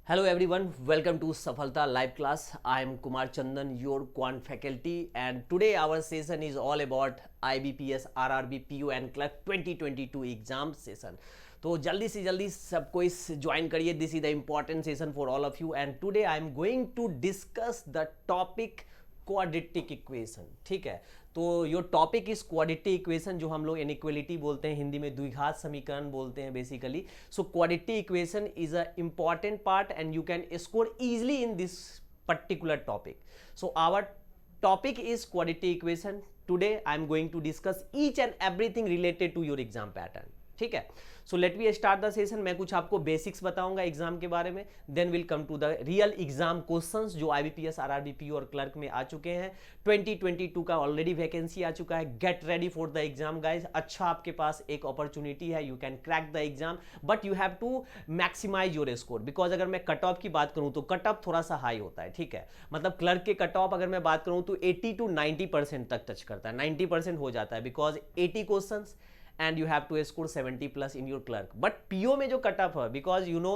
Hello everyone, welcome to Safalta live class. I am Kumar Chandan, your quant faculty, and today our session is all about IBPS, RRB, PO and Clerk 2022 exam session. तो जल्दी से जल्दी सबको इस join करिए. This is the important session for all of you and today I am going to discuss the topic quadratic equation. ठीक है, तो your topic is quadratic equation, जो हम लोग इनइक्वलिटी बोलते हैं, हिंदी में द्विघात समीकरण बोलते हैं basically. So quadratic equation is a important part and you can score easily in this particular topic. So our topic is quadratic equation. Today I am going to discuss each and everything related to your exam pattern. ठीक है, so let we start the session. मैं कुछ आपको basics बताऊंगा exam के बारे में, then will come to the real exam questions जो आईबीपीएस, आरआरबी, पीओ और क्लर्क में आ चुके हैं. 2022 का ऑलरेडी वैकेंसी आ चुका है. Get ready for the exam guys. अच्छा, आपके पास एक अपॉर्चुनिटी है, you can crack the exam, but you have to maximise your score. Because अगर मैं कट ऑफ की बात करूं तो कट ऑफ थोड़ा सा हाई होता है. ठीक है, मतलब क्लर्क के कट ऑफ अगर मैं बात करूं तो 80 to 90% तक टच करता है. 90% हो जाता है because 80 question and you have to score 70 plus in your clerk. But PO में जो कट ऑफ है, because you know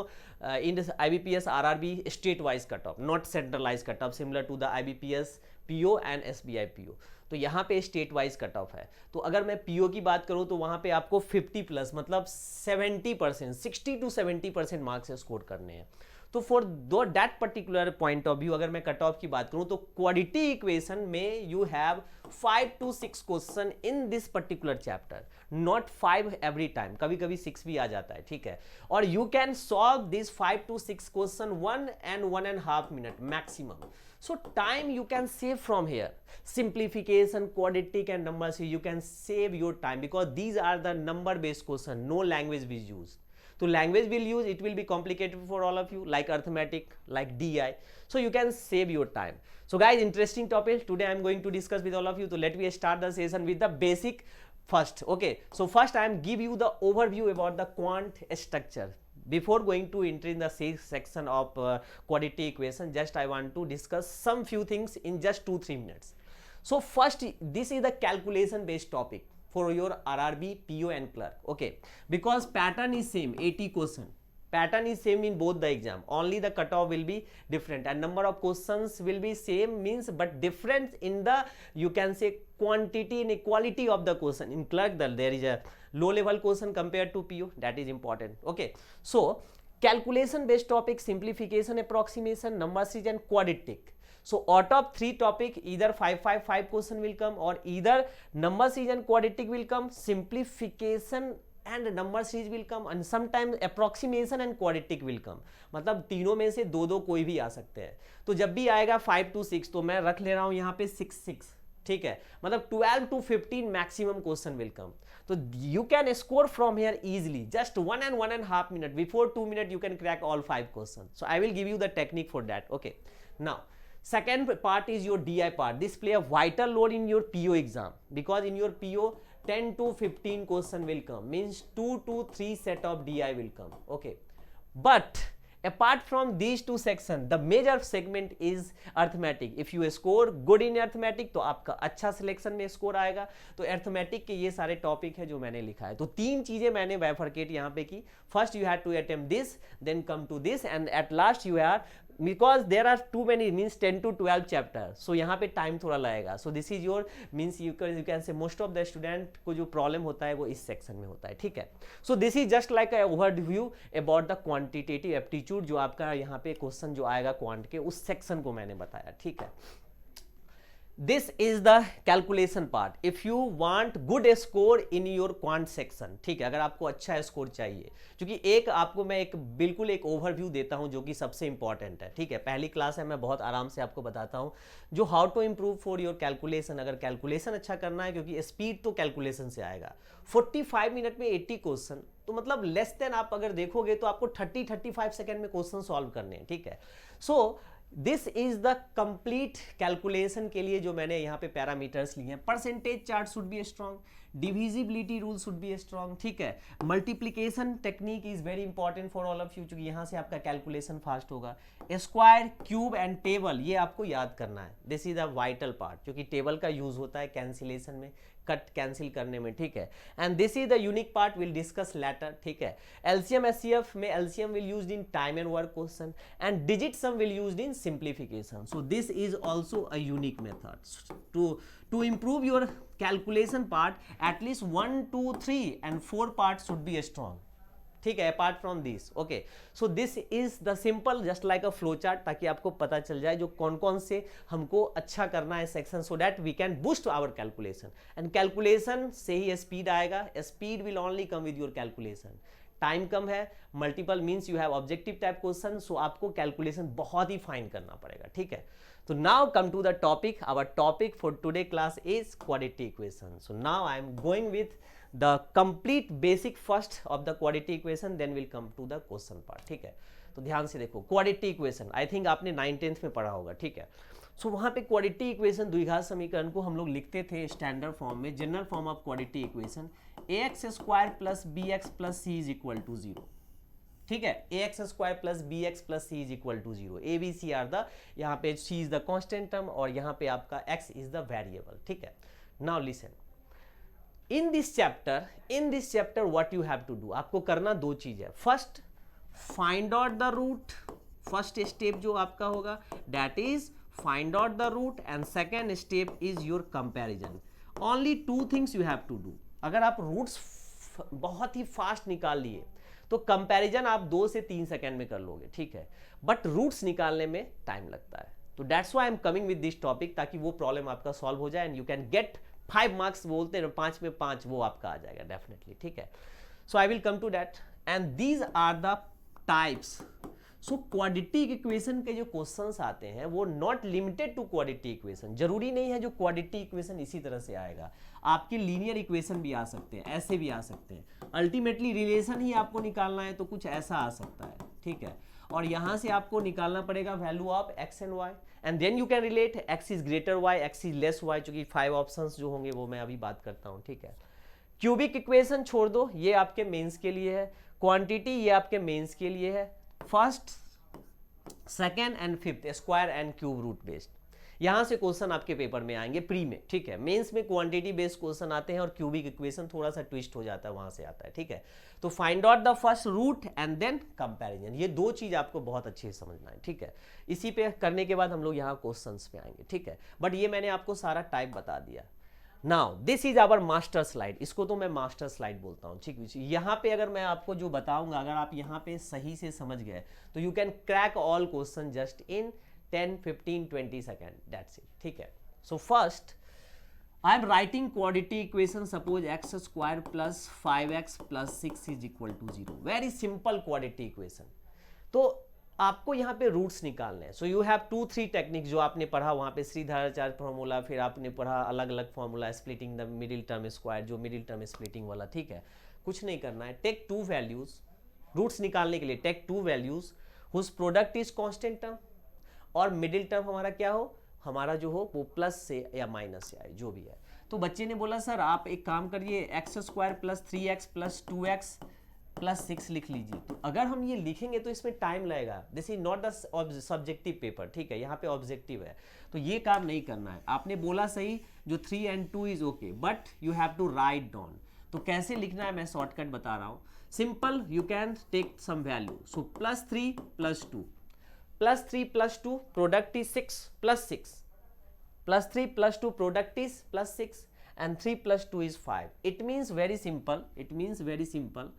in this IBPS RRB state wise cut off, not centralized cut off similar to the IBPS PO and SBI PO. तो यहाँ पे state wise cut off है. तो अगर मैं पीओ की बात करूँ तो वहाँ पे आपको 50 प्लस मतलब 70%, 60 to 70% मार्क्स स्कोर करने हैं. तो फॉर दो that particular point of view अगर मैं कट ऑफ की बात करूं तो क्वाड्रेटिक इक्वेशन में you have 5 to 6 question in this particular chapter, not 5 every time, कभी कभी 6 भी आ जाता है. ठीक है, और you can solve this 5 to 6 question 1 and 1.5 minute maximum. So time you can save from here. Simplification, quadratic and number series, you can save your time because these are the number based question, no language we use. So language will use, it will be complicated for all of you, like arithmetic, like DI. So you can save your time. So guys, interesting topic today I am going to discuss with all of you. So let me start the session with the basic first. Okay, so first I am give you the overview about the quant structure. Before going to enter in the section of quadratic equation, just I want to discuss some few things in just 2-3 minutes. So first, this is the calculation based topic for your RRB, PO and clerk. Okay, because pattern is same, 80 question. Pattern is same in both the exam, only the cutoff will be different and number of questions will be same, means but difference in the, you can say, quantity and quality of the question. In clerk there is a low level question compared to PO, that is important. Okay, so calculation based topic, simplification, approximation, number series and quadratic. So out of 3 topic, either 5 question will come, or either number series and quadratic will come, simplification and number series will come, and sometimes approximation and quadratic will come. मतलब तीनों में से दो कोई भी आ सकते हैं. तो जब भी आएगा 5 to 6, तो मैं रख ले रहा हूं यहाँ पे 6. ठीक है, मतलब 12 to 15 maximum question will come. तो you can score from here easily, just 1 and 1.5 minute, before 2 minute you can crack all 5 questions. So I will give you the technique for that. Okay, now second part is your DI part. This play a vital role in your PO exam because in your PO 10 to 15 question will come, means 2 to 3 set of DI will come. Okay, but apart from these two sections, the major segment is arithmetic. If you score good in arithmetic तो आपका अच्छा selection में score आएगा. तो arithmetic के ये सारे topic है जो मैंने लिखा है. तो 3 चीजें मैंने बाइफरकेट यहाँ पे की. First you have to attempt this, then come to this, and at last you have, because there are too many, means 10 to 12 chapter, so यहाँ पे टाइम थोड़ा लगेगा. so this is your, means you can say most of the student को जो problem होता है वो इस सेक्शन में होता है. ठीक है, so this is just like a overview about the quantitative aptitude, जो आपका यहाँ पे क्वेश्चन जो आएगा क्वांट के, उस सेक्शन को मैंने बताया. ठीक है, this is the calculation part. If you want good score in your quant section, ठीक है, अगर आपको अच्छा स्कोर चाहिए, क्योंकि एक आपको मैं एक बिल्कुल एक ओवरव्यू देता हूं जो कि सबसे इंपॉर्टेंट है. ठीक है, पहली क्लास है, मैं बहुत आराम से आपको बताता हूं जो how to improve for your calculation. अगर कैलकुलेशन अच्छा करना है, क्योंकि स्पीड तो कैलकुलेशन से आएगा. 45 मिनट में 80 क्वेश्चन, तो मतलब लेस देन आप अगर देखोगे तो आपको 30-35 सेकेंड में क्वेश्चन सॉल्व करने हैं. ठीक है, सो this is the complete calculation के लिए जो मैंने यहाँ पे पैरामीटर्स लिए हैं. Percentage chart should be strong, divisibility rule should be strong, ठीक है। Multiplication technique is very important for all of you, क्योंकि यहाँ से आपका कैलकुलेशन फास्ट होगा। स्क्वायर, क्यूब एंड टेबल, ये आपको याद करना है, this is a vital part, क्योंकि टेबल का यूज होता है कैंसिलेशन में, कट कैंसिल करने में, ठीक है। And this is the unique part, will discuss later, ठीक है। एलसीएम एचसीएफ में LCM will used in time and work question, and digit some will used in simplification. So this is also a unique method to improve your calculation part. At least 1 2 3 and 4 parts should be strong, ठीक है, apart from this. Okay, so this is the simple just like a flow chart, ताकि आपको पता चल जाए जो कौन कौन से हमको अच्छा करना है section, so that we can boost our calculation. And calculation से ही स्पीड आएगा, speed will only come with your calculation. Time कम है, multiple means you have objective type question, so आपको कैलकुलेशन बहुत ही फाइन करना पड़ेगा, ठीक है। तो now come to the topic, our topic for today class is quadratic equation. So now I am going with the complete basic first of the quadratic equation, then will come to the question part, ठीक है। तो ध्यान से देखो, quadratic equation I think आपने 9th-10th में पढ़ा होगा, ठीक है। सो वहाँ पे क्वाड्रेटिक इक्वेशन, द्विघात समीकरण को हम लोग लिखते थे स्टैंडर्ड फॉर्म में, general form of quadratic equation, ax square plus bx plus c is equal to 0, ठीक है। ax square plus bx plus c is equal to 0, a b c are the, यहाँ पे c is the constant term और यहाँ पे आपका x is the variable, ठीक है। Now listen, in this chapter what you have to do, आपको करना दो चीज है। First, find out the root, first step जो आपका होगा that is find out the root, and second step is your comparison. Only 2 things you have to do. अगर आप रूट्स बहुत ही फास्ट निकाल लिए तो कंपैरिजन आप 2 से 3 सेकंड में कर लोगे, ठीक है, बट रूट्स निकालने में टाइम लगता है। तो that's why I am coming with this topic, ताकि वो प्रॉब्लम आपका सॉल्व हो जाए and you can gate 5 marks, बोलते हैं 5 में 5, वो आपका आ जाएगा डेफिनेटली, ठीक है। So I will come to that, and these are the types. So quadratic equation के जो क्वेश्चंस आते हैं वो not limited to quadratic equation, जरूरी नहीं है जो क्वाड्रेटिक इक्वेशन इसी तरह से आएगा, आपके लीनियर इक्वेशन भी आ सकते हैं, ऐसे भी आ सकते हैं। अल्टीमेटली रिलेशन ही आपको निकालना है तो कुछ ऐसा आ सकता है, ठीक है। और यहाँ से आपको निकालना पड़ेगा value of x and y, and then you can relate x is greater y, x is less y, चूंकि 5 ऑप्शंस जो होंगे वो मैं अभी बात करता हूँ, ठीक है। क्यूबिक इक्वेशन छोड़ दो, ये आपके मेंस के लिए है। क्वांटिटी, ये आपके मेंस के लिए है। First, second and fifth, square and cube root based, यहां से क्वेश्चन आपके पेपर में आएंगे प्री में, ठीक है। मेंस में क्वांटिटी बेस्ड क्वेश्चन आते हैं और क्यूबिक इक्वेशन थोड़ा सा ट्विस्ट हो जाता है, वहां से आता है, ठीक है। तो find out the first root and then comparison, ये 2 चीज आपको बहुत अच्छे से समझना है, ठीक है। इसी पे करने के बाद हम लोग यहाँ क्वेश्चंस पे आएंगे, ठीक है। बट ये मैंने आपको सारा टाइप बता दिया। Now this is our master slide, इसको तो मैं मास्टर स्लाइड बोलता हूँ, ठीक है। यहाँ पे अगर मैं आपको जो बताऊंगा, अगर आप यहाँ पे सही से समझ गए तो you can crack all question just in 10 15 20 second, that's it, ठीक है। So first I am writing quadratic equation, suppose x square plus 5x plus 6 is equal to 0, very simple quadratic equation. तो आपको यहाँ पे रूट्स निकालने हैं। So you have 2-3 technique जो आपने पढ़ा वहाँ पे, श्रीधराचार्य फॉर्मूला, फिर आपने पढ़ा अलग अलग formula, splitting the middle term square, जो मिडिल टर्म स्प्लिटिंग वाला, ठीक है। कुछ नहीं करना है, टेक 2 वैल्यूज, रूट्स निकालने के लिए take 2 values whose product is constant term, और मिडिल टर्म हमारा क्या हो, हमारा जो हो वो प्लस से या माइनस से आए, जो भी है। तो बच्चे ने बोला सर आप एक काम करिए, x square plus 3x plus 2x plus 6 लिख लीजिए। तो अगर हम ये लिखेंगे तो इसमें टाइम लगेगा, this is not the subjective paper, ठीक है, यहाँ पे ऑब्जेक्टिव है, तो ये काम नहीं करना है। आपने बोला सही, जो 3 and 2 is okay, but you have to write down. तो कैसे लिखना है मैं शॉर्टकट बता रहा हूँ, simple, you can take some value. So plus 3 plus 2, plus 3 plus 2 product is 6 plus 6, plus 3 plus 2 product is plus 6, and 3 plus 2 is 5। It means very simple,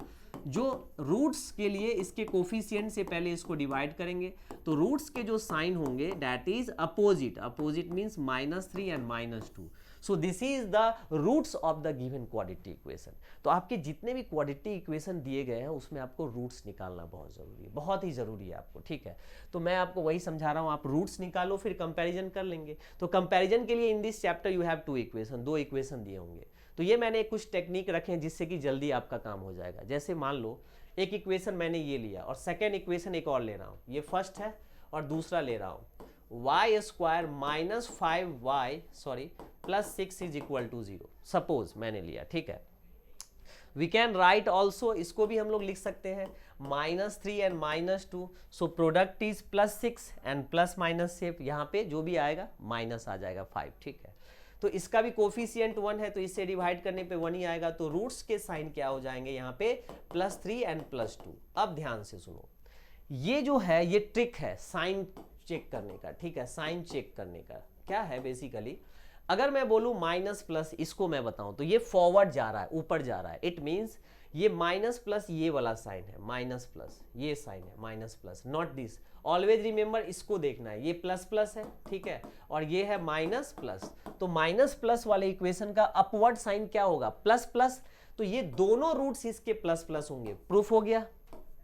जो roots के लिए इसके कोफिशिएंट से पहले इसको डिवाइड करेंगे तो रूट्स के जो साइन होंगे that is opposite, opposite means -3 and -2। So this is the roots of the given quadratic equation. तो आपके जितने भी क्वाड्रेटिक इक्वेशन दिए गए हैं उसमें आपको रूट्स निकालना बहुत जरूरी है, बहुत ही जरूरी है आपको, ठीक है। तो मैं आपको वही समझा रहा हूँ, आप रूट्स निकालो फिर कंपैरिजन कर लेंगे। तो कंपैरिजन के लिए इन this chapter you have 2 equation, 2 equation दिए होंगे। तो ये मैंने कुछ टेक्निक रखे हैं जिससे कि जल्दी आपका काम हो जाएगा। जैसे मान लो एक इक्वेशन मैंने ये लिया और सेकेंड इक्वेशन एक और ले रहा हूँ, ये फर्स्ट है और दूसरा ले रहा हूँ y square minus 5y +6 is equal to 0, suppose मैंने लिया, ठीक है। वी कैन राइट ऑल्सो, इसको भी हम लोग लिख सकते हैं -3 and -2, so product is +6 and plus minus से यहाँ पे जो भी आएगा माइनस आ जाएगा 5, ठीक है। तो इसका भी कोफिशिएंट 1 है, तो इससे डिवाइड करने पे 1 ही आएगा, तो रूट्स के साइन क्या हो जाएंगे यहाँ पे +3 एंड +2। अब ध्यान से सुनो, ये जो है ये ट्रिक है साइन चेक करने का, ठीक है। साइन चेक करने का क्या है बेसिकली, अगर मैं बोलूं माइनस प्लस, इसको मैं बताऊं तो ये फॉरवर्ड जा रहा है, ऊपर जा रहा है, इट मींस ये माइनस प्लस ये वाला साइन है, माइनस प्लस ये साइन है, minus plus, not this. Always remember इसको देखना है, ये प्लस प्लस है, ठीक है, और ये है माइनस प्लस। तो माइनस प्लस वाले इक्वेशन का अपवर्ड साइन क्या होगा, प्लस प्लस, तो ये दोनों रूट्स इसके प्लस प्लस होंगे, प्रूफ हो गया,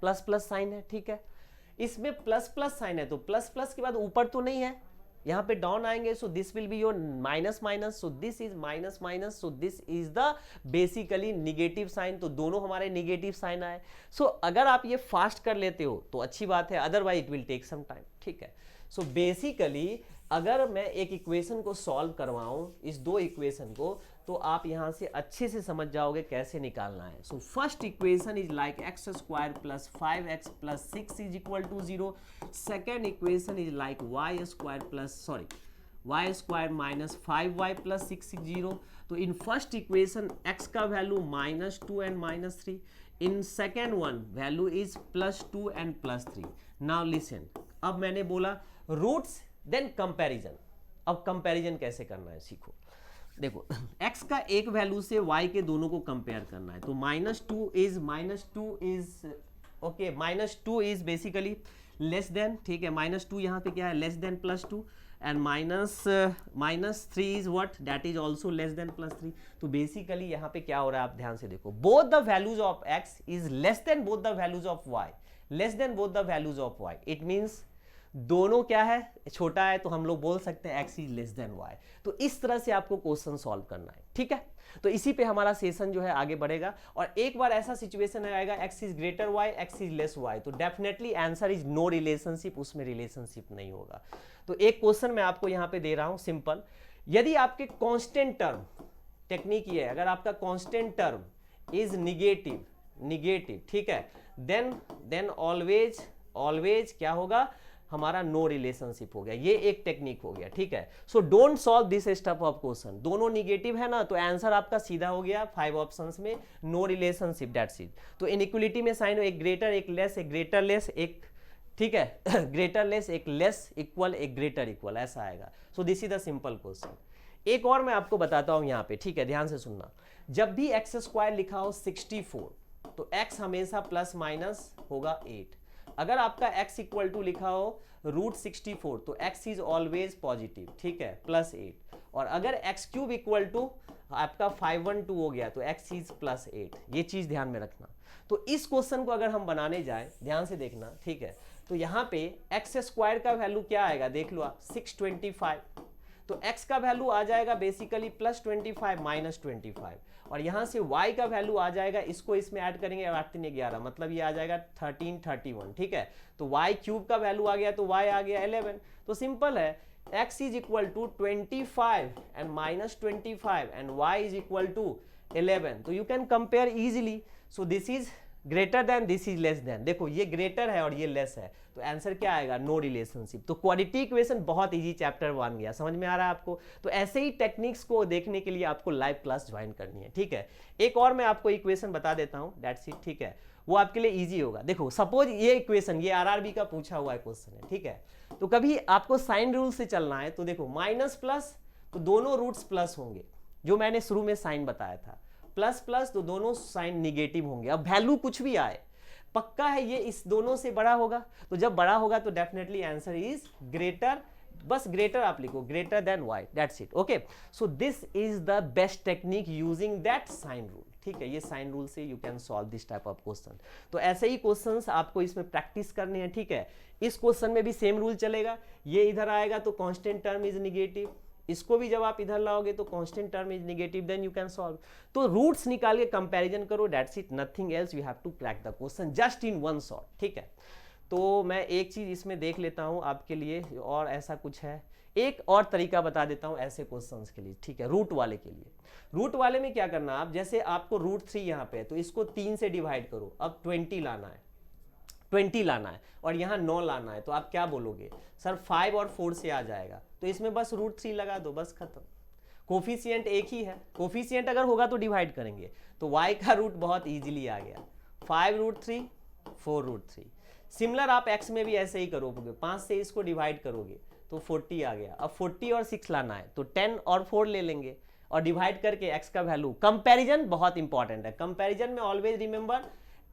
प्लस प्लस साइन है, ठीक है। इसमें प्लस प्लस साइन है तो प्लस प्लस के बाद ऊपर तो नहीं है, यहाँ पे डाउन आएंगे, so this will be your minus minus, so this is minus minus, so this is the basically negative sign, तो दोनों हमारे निगेटिव साइन आए। सो अगर आप ये फास्ट कर लेते हो तो अच्छी बात है, otherwise it will take some time, ठीक है। सो बेसिकली अगर मैं एक इक्वेशन को सॉल्व करवाऊं, इस दो इक्वेशन को, तो आप यहां से अच्छे से समझ जाओगे कैसे निकालना है। So first equation is like x² + 5x + 6 is equal to 0। Second equation is like y² - 5y + 6 is 0। तो इन फर्स्ट इक्वेशन x का value -2 and -3, in second one value is +2 and +3। Now listen, अब मैंने बोला roots then comparison. अब comparison कैसे करना है सीखो। देखो x का एक वैल्यू से y के दोनों को कंपेयर करना है, तो -2 इज बेसिकली लेस देन, ठीक है, -2 यहाँ पे क्या है, less than +2, and -3 is what, that is also less than +3। तो बेसिकली यहाँ पे क्या हो रहा है, आप ध्यान से देखो, both the values of x is less then both the values of y, less than both the values of y, it means दोनों क्या है, छोटा है, तो हम लोग बोल सकते हैं x is less then y। तो इस तरह से आपको क्वेश्चन सॉल्व करना है, ठीक है। तो इसी पे हमारा सेशन जो है आगे बढ़ेगा, और एक बार ऐसा सिचुएशन आएगा x is greater y, x is less y, तो definitely answer is no relationship, उसमें रिलेशनशिप नहीं होगा। तो एक क्वेश्चन मैं आपको यहाँ पे दे रहा हूँ सिंपल, यदि आपके कांस्टेंट टर्म, टेक्निक ये है, अगर आपका कांस्टेंट टर्म इज निगेटिव, ठीक है, देन ऑलवेज क्या होगा, हमारा नो रिलेशनशिप हो गया, ये एक टेक्निक हो गया, ठीक है। So don't solve this step of question, दोनों निगेटिव है ना, तो आंसर आपका सीधा हो गया 5 ऑप्शंस में, नो रिलेशनशिप, दैट्स इट। तो इनइक्वालिटी में साइन एक ग्रेटर, एक लेस, एक ग्रेटर लेस, एक, ठीक है, ग्रेटर लेस, एक लेस इक्वल, एक ग्रेटर इक्वल, ऐसा आएगा। सो this is the simple question. एक और मैं आपको बताता हूं यहाँ पे, ठीक है, ध्यान से सुनना। जब भी x² लिखा हो 64, तो x हमेशा प्लस माइनस होगा 8। अगर आपका x इक्वल टू लिखा हो √64, तो x इज ऑलवेज पॉजिटिव, ठीक है, +8। और अगर x³ इक्वल टू आपका 512 हो गया, तो x इज +8, ये चीज ध्यान में रखना। तो इस क्वेश्चन को अगर हम बनाने जाए, ध्यान से देखना, ठीक है, तो यहाँ पे x² का वैल्यू क्या आएगा, देख लो आप, 625, तो x का वैल्यू आ जाएगा बेसिकली +25 -25, और यहाँ से y का वैल्यू आ जाएगा, इसको इसमें ऐड करेंगे 8 3 11, मतलब ये आ जाएगा 1331, ठीक है। तो y³ का वैल्यू आ गया, तो y आ गया 11। तो सिंपल है, x is equal to 25 and -25 and y is equal to 11, तो you can compare easily. So this is greater than, this is less than, देखो ये ग्रेटर है और ये लेस है, तो आंसर क्या आएगा, नो रिलेशनशिप। तो क्वाड्रेटिक इक्वेशन बहुत इजी, चैप्टर 1 गया, समझ में आ रहा है आपको। तो ऐसे ही टेक्निक्स को देखने के लिए आपको लाइव क्लास ज्वाइन करनी है, ठीक है। एक और मैं आपको इक्वेशन बता देता हूं, दैट्स इट, ठीक है, वो आपके लिए इजी होगा। देखो सपोज ये इक्वेशन, ये आरआरबी का पूछा हुआ क्वेश्चन है, ठीक है। तो कभी आपको साइन रूल से चलना है, तो देखो माइनस प्लस, तो दोनों रूट्स प्लस होंगे, जो मैंने शुरू में साइन बताया था, प्लस प्लस, तो दोनों साइन निगेटिव होंगे। अब वैल्यू कुछ भी आए, पक्का है ये इस दोनों से बड़ा होगा, तो जब बड़ा होगा तो डेफिनेटली आंसर इज ग्रेटर, बस ग्रेटर आप लिखो, greater than y, that's it, okay. So this is the best technique using that sign rule, ठीक है। ये साइन रूल से you can solve this type of question. तो ऐसे ही क्वेश्चंस आपको इसमें प्रैक्टिस करने हैं, ठीक है। इस क्वेश्चन में भी सेम रूल चलेगा, ये इधर आएगा तो कांस्टेंट टर्म इज निगेटिव, इसको भी जब आप इधर लाओगे तो constant term is negative, then you can solve. तो रूट्स निकाल के कंपैरिजन करो, that's it, nothing else, you have to crack the question just in one shot, ठीक है। तो मैं एक चीज़ इसमें देख लेता हूँ आपके लिए, और ऐसा कुछ है, एक और तरीका बता देता हूँ ऐसे क्वेश्चंस के लिए, ठीक है, रूट वाले के लिए। रूट वाले में क्या करना, आप जैसे आपको √3 यहाँ पे है तो इसको 3 से डिवाइड करो, अब 20 लाना है, 20 लाना है, और यहाँ 9 लाना है, तो आप क्या बोलोगे सर 5 और 4 से आ जाएगा, तो इसमें बस √3 लगा दो, बस खत्म। कोफिशिएंट एक ही है, कोफिशिएंट अगर होगा तो डिवाइड करेंगे, तो y का रूट बहुत इजीली आ गया, 5√3 4√3। सिमिलर आप x में भी ऐसे ही करोगे, 5 से इसको डिवाइड करोगे तो 40 आ गया। अब 40 और 6 लाना है तो 10 और 4 ले लेंगे और डिवाइड करके x का वैल्यू। कंपैरिजन बहुत इंपॉर्टेंट है, कंपैरिजन में ऑलवेज रिमेंबर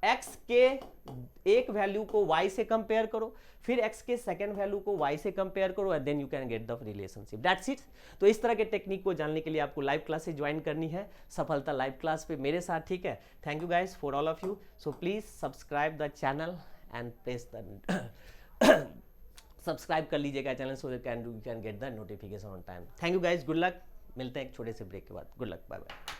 x के एक वैल्यू को y से कंपेयर करो, फिर x के सेकंड वैल्यू को y से कंपेयर करो, and then you can get the relationship, that's it. तो इस तरह के टेक्निक को जानने के लिए आपको लाइव क्लासेस ज्वाइन करनी है, सफलता लाइव क्लास पे मेरे साथ, ठीक है। Thank you guys for all of you, so please subscribe the channel and press the subscribe कर लीजिएगा channel, so you can get the notification on time. Thank you guys, good luck, मिलते हैं एक छोटे से ब्रेक के बाद, good luck, bye bye.